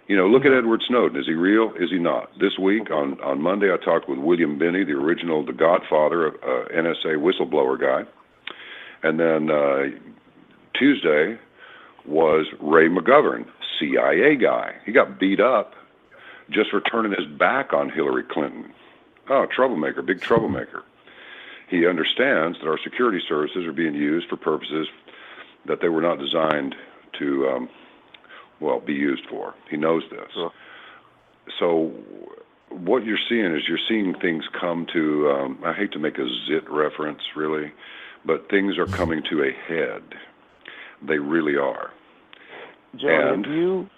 You know, look at Edward Snowden. Is he real? Is he not? This week, on Monday, I talked with William Binney, the godfather, NSA whistleblower guy. And then Tuesday was Ray McGovern, CIA guy. He got beat up just for turning his back on Hillary Clinton. Oh, troublemaker, big troublemaker. He understands that our security services are being used for purposes that they were not designed to, be used for. He knows this. So what you're seeing is you're seeing things come to, I hate to make a zit reference, really, but things are coming to a head. They really are. John, and have you...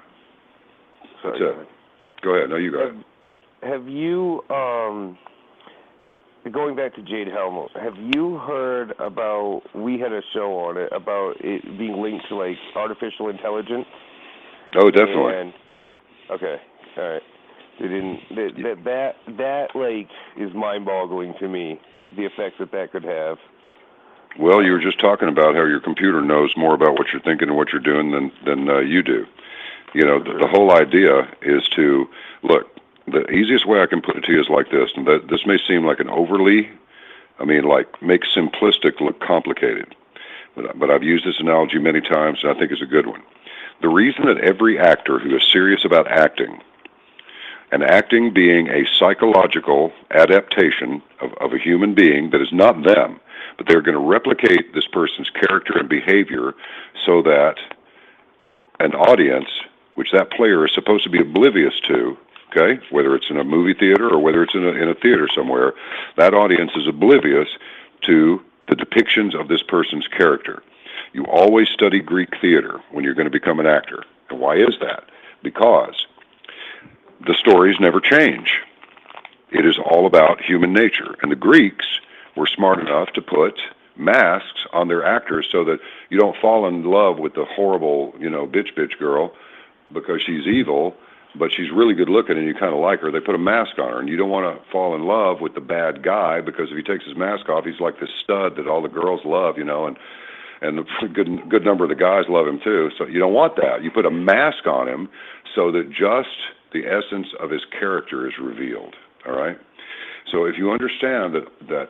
Sorry, go ahead. No, you go ahead. Have you, going back to Jade Helm, have you heard about, we had a show on it, about it being linked to, like, artificial intelligence? Oh, definitely. And, okay, all right. That like is mind-boggling to me, the effects that could have. Well, you were just talking about how your computer knows more about what you're thinking and what you're doing than you do. You know, the whole idea is to look. The easiest way I can put it to you is like this, and this may seem like an overly, make simplistic look complicated, but I've used this analogy many times, and I think it's a good one. The reason that every actor who is serious about acting, and acting being a psychological adaptation of a human being that is not them, but they're going to replicate this person's character and behavior so that an audience, which that player is supposed to be oblivious to, okay, whether it's in a movie theater or whether it's in a theater somewhere, that audience is oblivious to the depictions of this person's character. You always study Greek theater when you're going to become an actor. And why is that? Because the stories never change. It is all about human nature. And the Greeks were smart enough to put masks on their actors so that you don't fall in love with the horrible, bitch girl because she's evil, but she's really good looking and you kind of like her. They put a mask on her, and you don't want to fall in love with the bad guy because if he takes his mask off, he's like this stud that all the girls love, and the good number of the guys love him too. So you don't want that. You put a mask on him so that just the essence of his character is revealed. All right? So if you understand that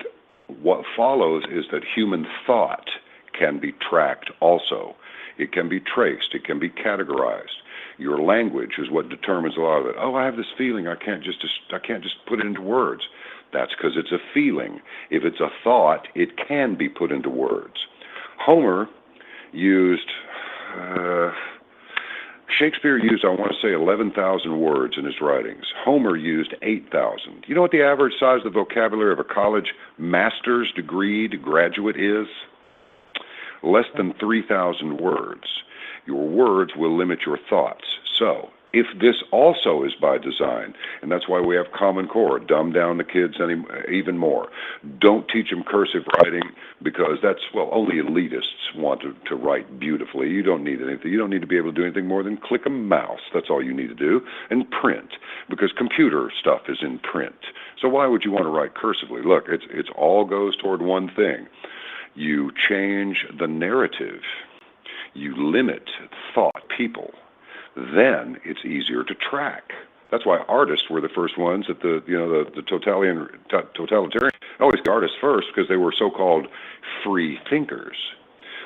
what follows is that human thought can be tracked also. It can be traced. It can be categorized. Your language is what determines a lot of it. Oh, I have this feeling. I can't just put it into words. That's because it's a feeling. If it's a thought, it can be put into words. Homer used... Shakespeare used, I want to say, 11,000 words in his writings. Homer used 8,000. You know what the average size of the vocabulary of a college master's degree graduate is? Less than 3,000 words. Your words will limit your thoughts. So, if this also is by design, and that's why we have Common Core, dumb down the kids even more. Don't teach them cursive writing because only elitists want to write beautifully. You don't need anything. You don't need to be able to do anything more than click a mouse. That's all you need to do. And print, because computer stuff is in print. So why would you want to write cursively? Look, it's all goes toward one thing. You change the narrative. You limit thought, people. Then it's easier to track. That's why artists were the first ones at the totalitarian always artists first because they were so-called free thinkers.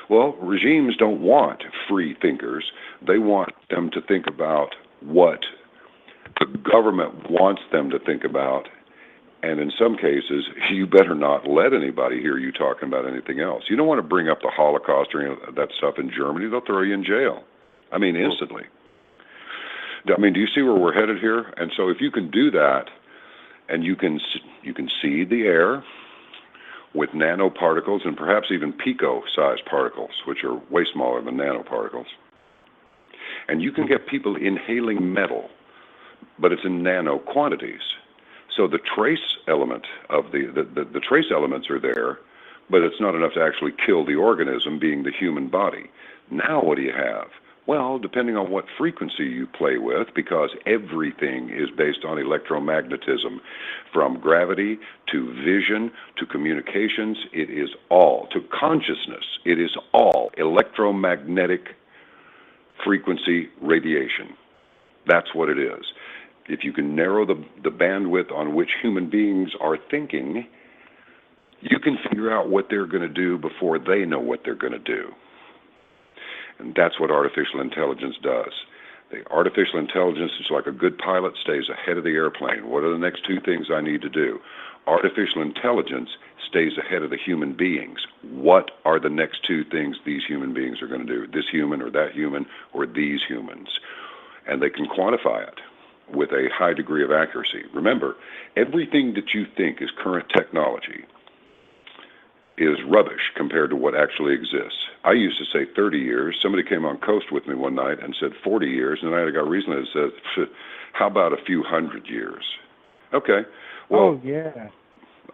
Well, regimes don't want free thinkers. They want them to think about what the government wants them to think about, and in some cases, you better not let anybody hear you talking about anything else. You don't want to bring up the Holocaust or any of that stuff in Germany. They'll throw you in jail. Instantly. Do you see where we're headed here? And so if you can do that, and you can seed the air with nanoparticles and perhaps even pico-sized particles, which are way smaller than nanoparticles, and you can get people inhaling metal, but it's in nano quantities. So the trace element of the trace elements are there, but it's not enough to actually kill the organism, being the human body. Now what do you have? Well, depending on what frequency you play with, because everything is based on electromagnetism, from gravity to vision to communications, it is all, to consciousness, it is all electromagnetic frequency radiation. That's what it is. If you can narrow the bandwidth on which human beings are thinking, you can figure out what they're going to do before they know what they're going to do. And that's what artificial intelligence does. The artificial intelligence is like a good pilot stays ahead of the airplane. What are the next two things I need to do? Artificial intelligence stays ahead of the human beings. What are the next two things these human beings are going to do? This human or that human or these humans? And they can quantify it. with a high degree of accuracy. Remember, everything that you think is current technology is rubbish compared to what actually exists. I used to say 30 years. Somebody came on Coast with me one night and said 40 years, and I got recently that said, how about a few hundred years? Okay, well, yeah.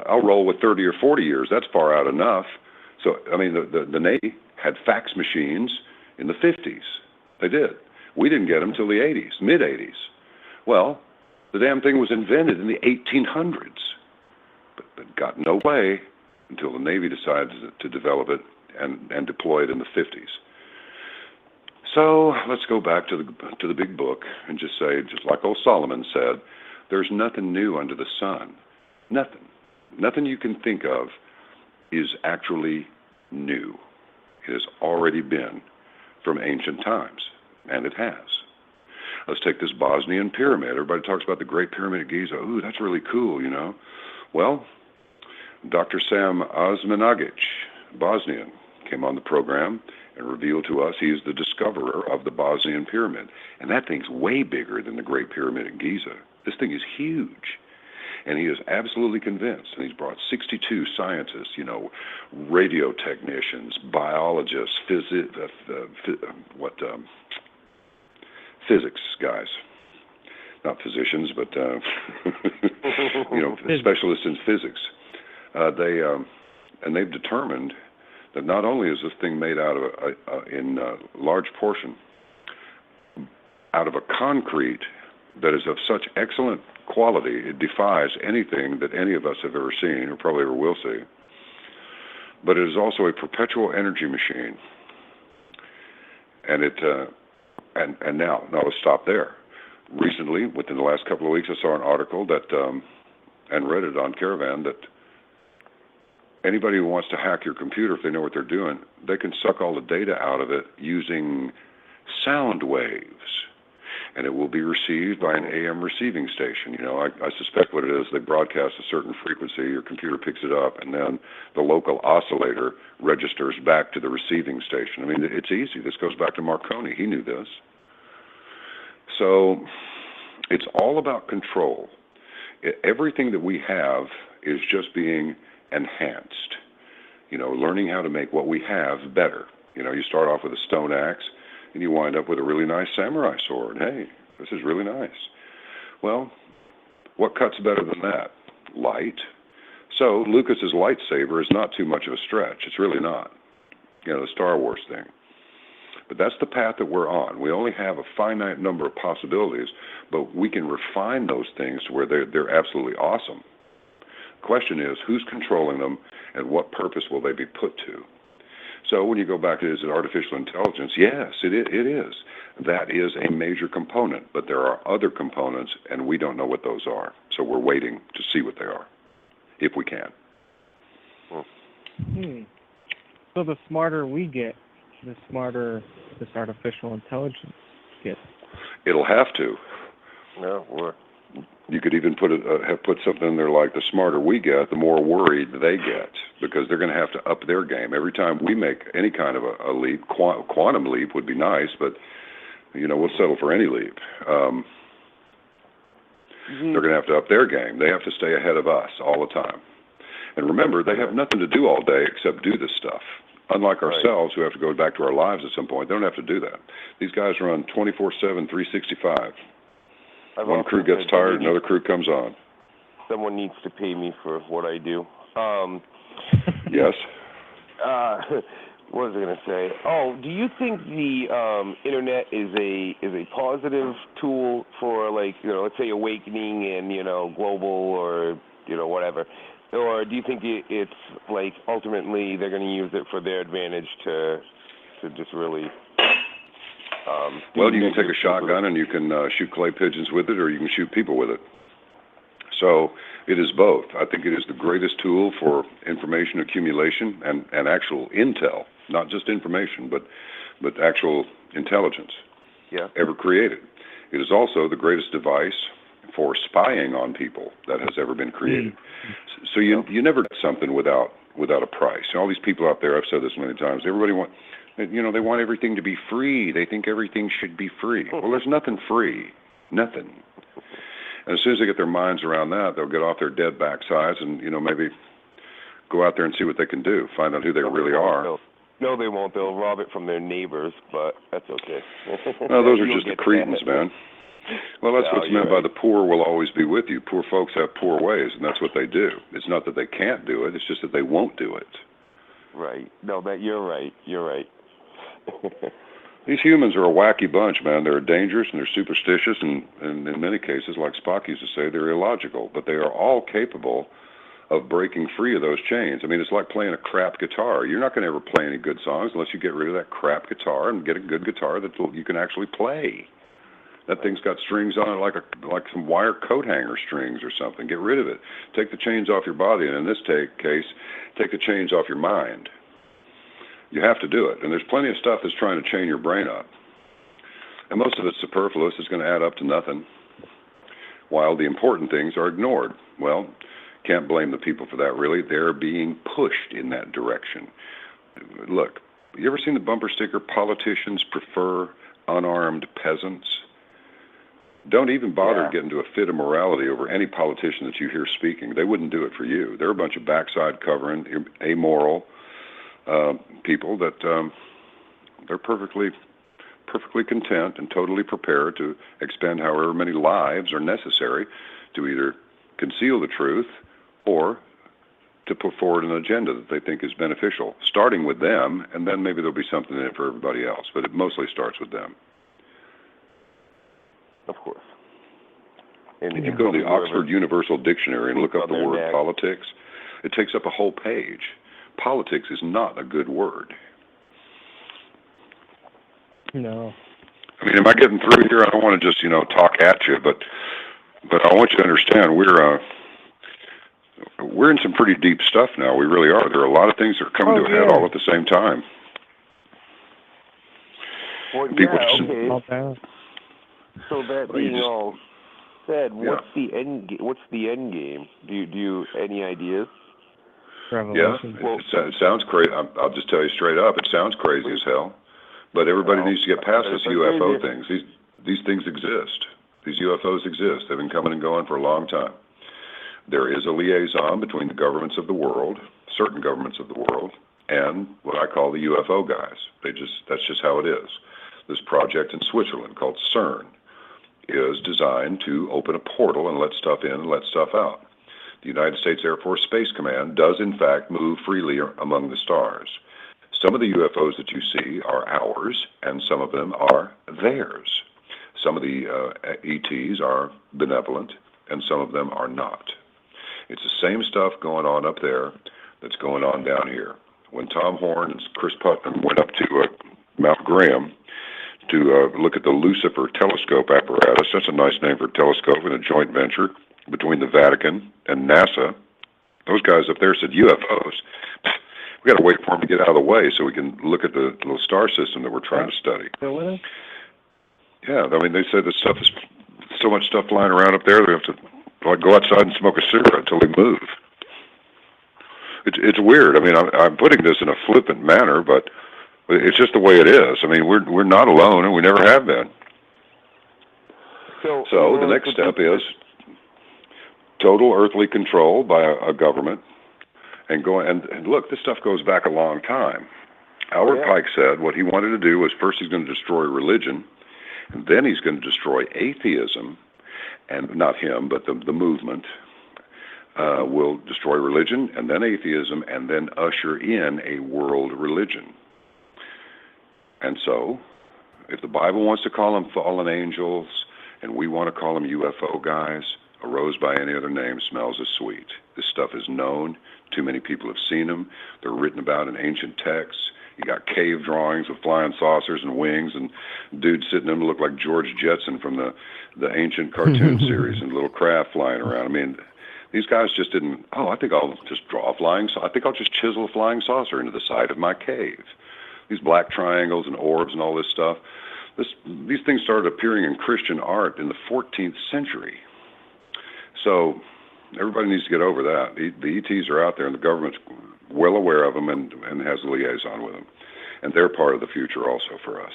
I'll roll with 30 or 40 years. That's far out enough. So, I mean, the Navy had fax machines in the 50s. They did. We didn't get them till the 80s, mid-80s. Well, the damn thing was invented in the 1800s, but got no play until the Navy decided to develop it and deploy it in the 50s. So let's go back to the big book and just say, just like old Solomon said, there's nothing new under the sun. Nothing. Nothing you can think of is actually new. It has already been from ancient times, and it has. Let's take this Bosnian pyramid. Everybody talks about the Great Pyramid of Giza. Ooh, that's really cool, you know. Well, Dr. Sam Osmanagic, Bosnian, came on the program and revealed to us he's the discoverer of the Bosnian pyramid. And that thing's way bigger than the Great Pyramid of Giza. This thing is huge. And he is absolutely convinced, and he's brought 62 scientists, you know, radio technicians, biologists, physics guys, not physicians, but you know, specialists in physics. They've determined that not only is this thing made out of in large portion out of a concrete that is of such excellent quality, it defies anything that any of us have ever seen or probably ever will see. But it is also a perpetual energy machine. And and now let's stop there. Recently, within the last couple of weeks, I saw an article that and read it on Caravan that anybody who wants to hack your computer, if they know what they're doing, they can suck all the data out of it using sound waves. And it will be received by an AM receiving station. You know, I suspect what it is, they broadcast a certain frequency, your computer picks it up, and then the local oscillator registers back to the receiving station. I mean, it's easy. This goes back to Marconi. He knew this. So it's all about control. Everything that we have is just being enhanced. You know, learning how to make what we have better. You know, you start off with a stone axe, and you wind up with a really nice samurai sword. Hey, this is really nice. Well, what cuts better than that? Light. So Lucas's lightsaber is not too much of a stretch. It's really not. You know, the Star Wars thing. But that's the path that we're on. We only have a finite number of possibilities, but we can refine those things to where they're absolutely awesome. The question is, who's controlling them, and what purpose will they be put to? So when you go back to, is it artificial intelligence? Yes, it is. That is a major component, but there are other components, and we don't know what those are. So we're waiting to see what they are, if we can. So the smarter we get, the smarter this artificial intelligence gets. It'll have to. No, you could even have put something in there like, the smarter we get, the more worried they get, because they're going to have to up their game. Every time we make any kind of a leap, quantum leap would be nice, but, you know, we'll settle for any leap. They're going to have to up their game. They have to stay ahead of us all the time. And remember, they have nothing to do all day except do this stuff. Unlike ourselves, who have to go back to our lives at some point, they don't have to do that. These guys run 24/7, 365. One crew gets tired, another crew comes on. Someone needs to pay me for what I do. Yes. What was I going to say? Oh, do you think the internet is a positive tool for, like, you know, let's say awakening and, you know, global or, you know, whatever? Or do you think it's like ultimately they're going to use it for their advantage to just really? Well, you can take a shotgun and you can shoot clay pigeons with it, or you can shoot people with it. So it is both. I think it is the greatest tool for information accumulation and actual intel, not just information, but actual intelligence ever created. It is also the greatest device for spying on people that has ever been created. So you never get something without a price. And all these people out there, I've said this many times, everybody they want everything to be free. They think everything should be free. Well, there's nothing free. Nothing. And as soon as they get their minds around that, they'll get off their dead backsides and, maybe go out there and see what they can do, find out who they really are. No, they won't. They'll rob it from their neighbors, but that's okay. No, those are just the cretins, man. Well, that's what's meant by the poor will always be with you. Poor folks have poor ways, and that's what they do. It's not that they can't do it. It's just that they won't do it. Right. No, you're right. You're right. These humans are a wacky bunch, man. They're dangerous, and they're superstitious, and in many cases, like Spock used to say, they're illogical. But they are all capable of breaking free of those chains. I mean, it's like playing a crap guitar. You're not going to ever play any good songs unless you get rid of that crap guitar and get a good guitar that you can actually play. That thing's got strings on it like some wire coat hanger strings or something. Get rid of it. Take the chains off your body, and in this case, take the chains off your mind. You have to do it. And there's plenty of stuff that's trying to chain your brain up. And most of it's superfluous. It's going to add up to nothing, while the important things are ignored. Well, can't blame the people for that, really. They're being pushed in that direction. Look, you ever seen the bumper sticker, politicians prefer unarmed peasants? Don't even bother getting into a fit of morality over any politician that you hear speaking. They wouldn't do it for you. They're a bunch of backside covering, amoral people that they're perfectly content and totally prepared to expend however many lives are necessary to either conceal the truth or to put forward an agenda that they think is beneficial, starting with them, and then maybe there'll be something in it for everybody else, but it mostly starts with them. Of course. And you go to the Oxford Universal Dictionary and look up the word politics, it takes up a whole page. Politics is not a good word. No. I mean, am I getting through here? I don't want to just, talk at you, but I want you to understand we're in some pretty deep stuff now. We really are. There are a lot of things that are coming to a head all at the same time. Well, people okay. So that being all said, what's the end game? Do you any ideas? Revelation. Yeah, it sounds crazy. I'll just tell you straight up, it sounds crazy as hell. But everybody needs to get past this UFO things. These things exist. These UFOs exist. They've been coming and going for a long time. There is a liaison between the governments of the world, certain governments of the world, and what I call the UFO guys. That's just how it is. This project in Switzerland called CERN is designed to open a portal and let stuff in and let stuff out. The United States Air Force Space Command does, in fact, move freely among the stars. Some of the UFOs that you see are ours, and some of them are theirs. Some of the ETs are benevolent, and some of them are not. It's the same stuff going on up there that's going on down here. When Tom Horn and Chris Putnam went up to Mount Graham to look at the Lucifer telescope apparatus, that's a nice name for a telescope in a joint venture between the Vatican and NASA, those guys up there said, UFOs. We got to wait for them to get out of the way so we can look at the little star system that we're trying to study. Yeah, I mean, they said that stuff is so much stuff flying around up there, they have to go outside and smoke a cigarette until they move. It's weird. I mean, I'm putting this in a flippant manner, but it's just the way it is. I mean, we're not alone, and we never have been. So the next step is total earthly control by a government, and look, this stuff goes back a long time. Howard Pike said what he wanted to do was first he's going to destroy religion, and then he's going to destroy atheism, and not him, but the movement will destroy religion, and then atheism, and then usher in a world religion. And so, if the Bible wants to call them fallen angels, and we want to call them UFO guys, a rose by any other name smells as sweet. This stuff is known. Too many people have seen them. They're written about in ancient texts. You got cave drawings with flying saucers and wings, and dudes sitting in them look like George Jetson from the ancient cartoon series, and little craft flying around. I mean, these guys just didn't, I think I'll just draw a flying saucer. I think I'll just chisel a flying saucer into the side of my cave. These black triangles and orbs and all this stuff. These things started appearing in Christian art in the 14th century. So everybody needs to get over that. The ETs are out there, and the government's well aware of them and has a liaison with them. And they're part of the future also for us.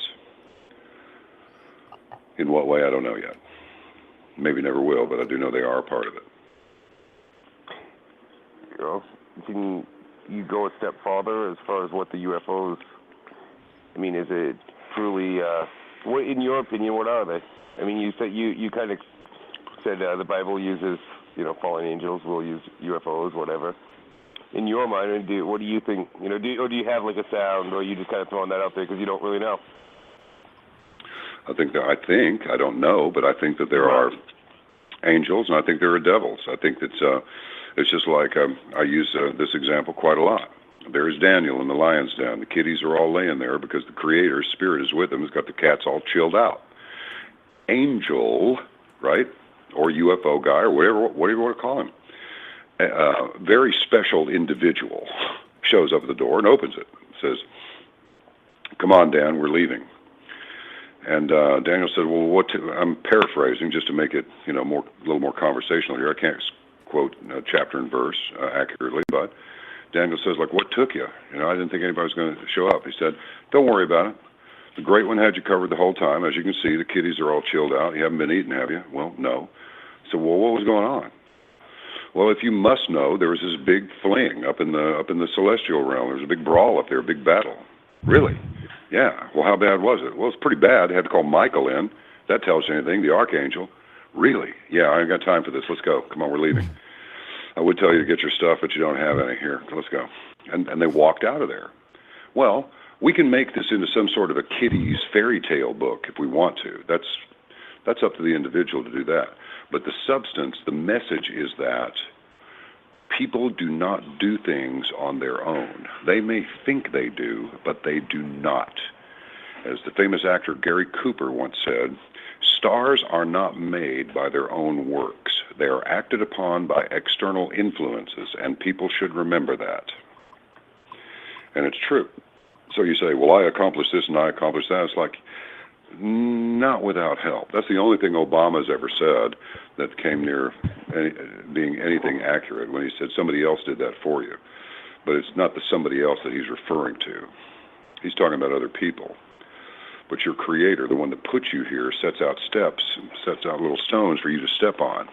In what way, I don't know yet. maybe never will, but I do know they are a part of it. You know, can you go a step farther as far as what the UFOs? I mean, is it truly? What, in your opinion, what are they? I mean, you said you kind of said the Bible uses, you know, fallen angels. We'll use UFOs, whatever. In your mind, what do you think? You know, or do you have like a sound, or are you just kind of throwing that out there because you don't really know? I don't know, but I think that there are angels, and I think there are devils. I think that it's just like I use this example quite a lot. There's Daniel in the lion's den. The kitties are all laying there because the Creator's spirit is with them. He's got the cats all chilled out. Angel, right, or UFO guy, or whatever you want to call him, a very special individual shows up at the door and opens it. Says, "Come on, Dan, we're leaving." And Daniel said, "Well, I'm paraphrasing just to make it, you know, a little more conversational here. I can't quote chapter and verse accurately, but Daniel says, like, what took you? You know, I didn't think anybody was going to show up." He said, "Don't worry about it. The Great One had you covered the whole time. As you can see, the kitties are all chilled out. You haven't been eating, have you?" "Well, no." So, "Well, what was going on?" "Well, if you must know, there was this big fling up in the celestial realm. There was a big brawl up there, a big battle." "Really?" "Yeah." "Well, how bad was it?" "Well, it's pretty bad. They had to call Michael in. That tells you anything, the archangel." "Really?" "Yeah, I ain't got time for this. Let's go. Come on, we're leaving. I would tell you to get your stuff, but you don't have any. Here, let's go." And they walked out of there. Well, we can make this into some sort of a kiddie's fairy tale book if we want to. That's up to the individual to do that. But the substance, the message is that people do not do things on their own. They may think they do, but they do not. As the famous actor Gary Cooper once said, "Stars are not made by their own works. They are acted upon by external influences, and people should remember that." And it's true. So you say, "Well, I accomplished this and I accomplished that." It's like, not without help. That's the only thing Obama's ever said that came near being anything accurate, when he said somebody else did that for you. But it's not the somebody else that he's referring to. He's talking about other people. But your Creator, the one that put you here, sets out steps and sets out little stones for you to step on.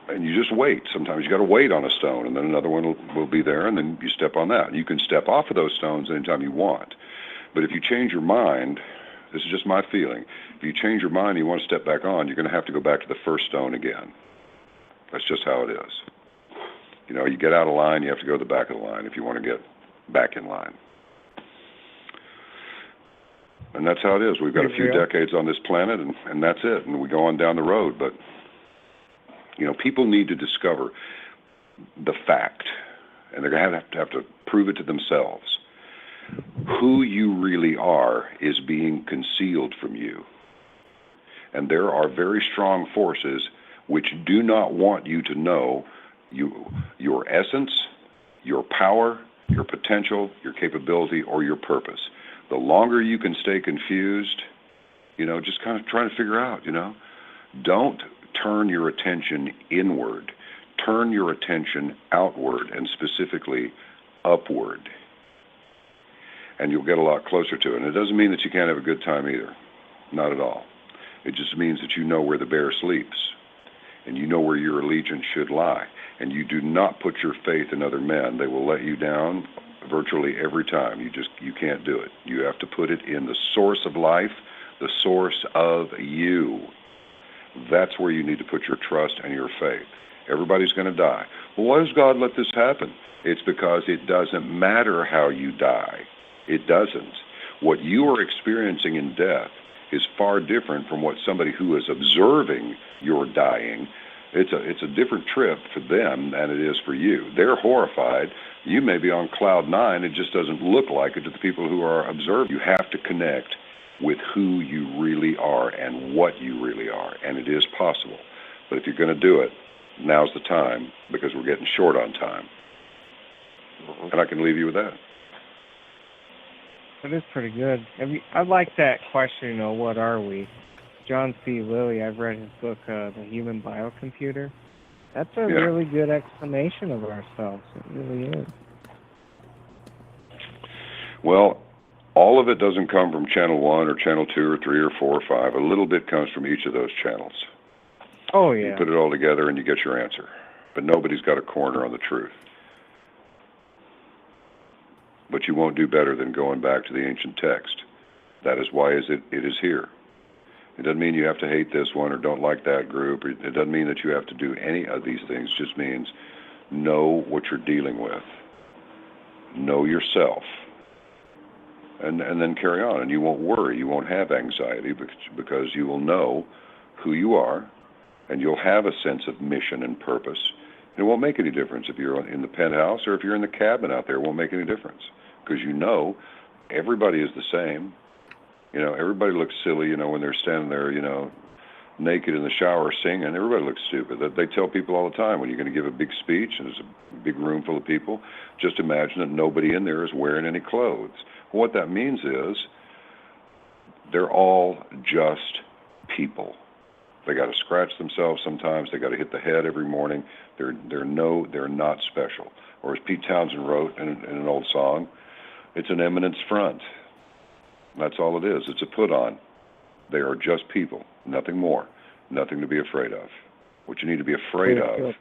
And you just wait. Sometimes you got to wait on a stone, and then another one will be there, and then you step on that. You can step off of those stones anytime you want. But if you change your mind, this is just my feeling, if you change your mind and you want to step back on, you're going to have to go back to the first stone again. That's just how it is. You know, you get out of line, you have to go to the back of the line if you want to get back in line. And that's how it is. We've got a few decades on this planet, and that's it. And we go on down the road. But, you know, people need to discover the fact, and they're going to have to prove it to themselves. Who you really are is being concealed from you. And there are very strong forces which do not want you to know your essence, your power, your potential, your capability, or your purpose. The longer you can stay confused, you know, just kind of trying to figure out, you know, don't turn your attention inward. Turn your attention outward, and specifically upward. And you'll get a lot closer to it. And it doesn't mean that you can't have a good time either. Not at all. It just means that you know where the bear sleeps, and you know where your allegiance should lie. And you do not put your faith in other men. They will let you down virtually every time. You can't do it. You have to put it in the source of life, the source of you. That's where you need to put your trust and your faith. Everybody's going to die. Well, why does God let this happen? It's because it doesn't matter how you die. It doesn't. What you are experiencing in death is far different from what somebody who is observing your dying. It's a different trip for them than it is for you. They're horrified. You may be on cloud nine. It just doesn't look like it to the people who are observing. You have to connect with who you really are and what you really are, and it is possible. But if you're going to do it, now's the time, because we're getting short on time. And I can leave you with that. That is pretty good. I like that question, you know, what are we? John C. Lilly, I've read his book, The Human Biocomputer. That's a really good explanation of ourselves. It really is. Well, All of it doesn't come from channel 1 or channel 2 or 3 or 4 or 5. A little bit comes from each of those channels. Oh, yeah. You put it all together and you get your answer. But nobody's got a corner on the truth. But you won't do better than going back to the ancient text. That is why it is here. It doesn't mean you have to hate this one or don't like that group. It doesn't mean that you have to do any of these things. It just means know what you're dealing with. Know yourself. And then carry on. And you won't worry. You won't have anxiety because you will know who you are, and you'll have a sense of mission and purpose. And it won't make any difference if you're in the penthouse or if you're in the cabin out there. It won't make any difference because you know everybody is the same. You know, everybody looks silly, you know, when they're standing there, you know, naked in the shower singing. Everybody looks stupid. They tell people all the time, when you're going to give a big speech and there's a big room full of people, just imagine that nobody in there is wearing any clothes. Well, what that means is they're all just people. They got to scratch themselves sometimes. They got to hit the head every morning. They're not special. Or as Pete Townsend wrote in an old song, it's an eminence front. That's all it is. It's a put on. They are just people, nothing more, nothing to be afraid of. What you need to be afraid of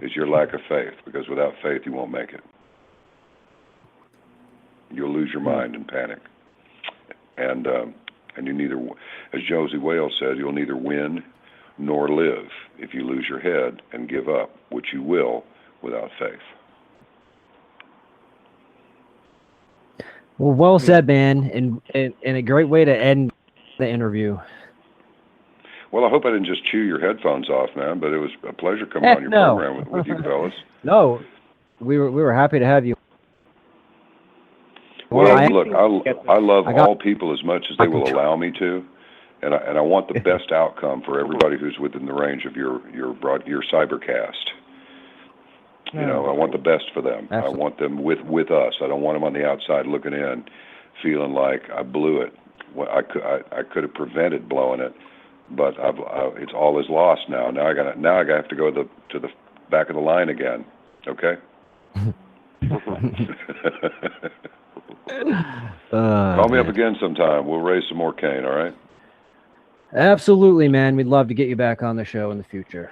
is your lack of faith, because without faith you won't make it. You'll lose your mind and panic. And you neither, as Josie Wales said, you'll neither win nor live if you lose your head and give up, which you will without faith. Well said, man, and a great way to end the interview. Well, I hope I didn't just chew your headphones off, man, but it was a pleasure coming on your program with you fellas. No, we were happy to have you. Well, look, I love all people as much as they will allow me to, and I want the best outcome for everybody who's within the range of your cybercast. You know, I want the best for them. Absolutely. I want them with us. I don't want them on the outside looking in, feeling like I blew it. Well, I could have prevented blowing it, but it's all is lost now. Now I have to go to the back of the line again. Okay. Call me up again sometime. We'll raise some more cane. All right. Absolutely, man. We'd love to get you back on the show in the future.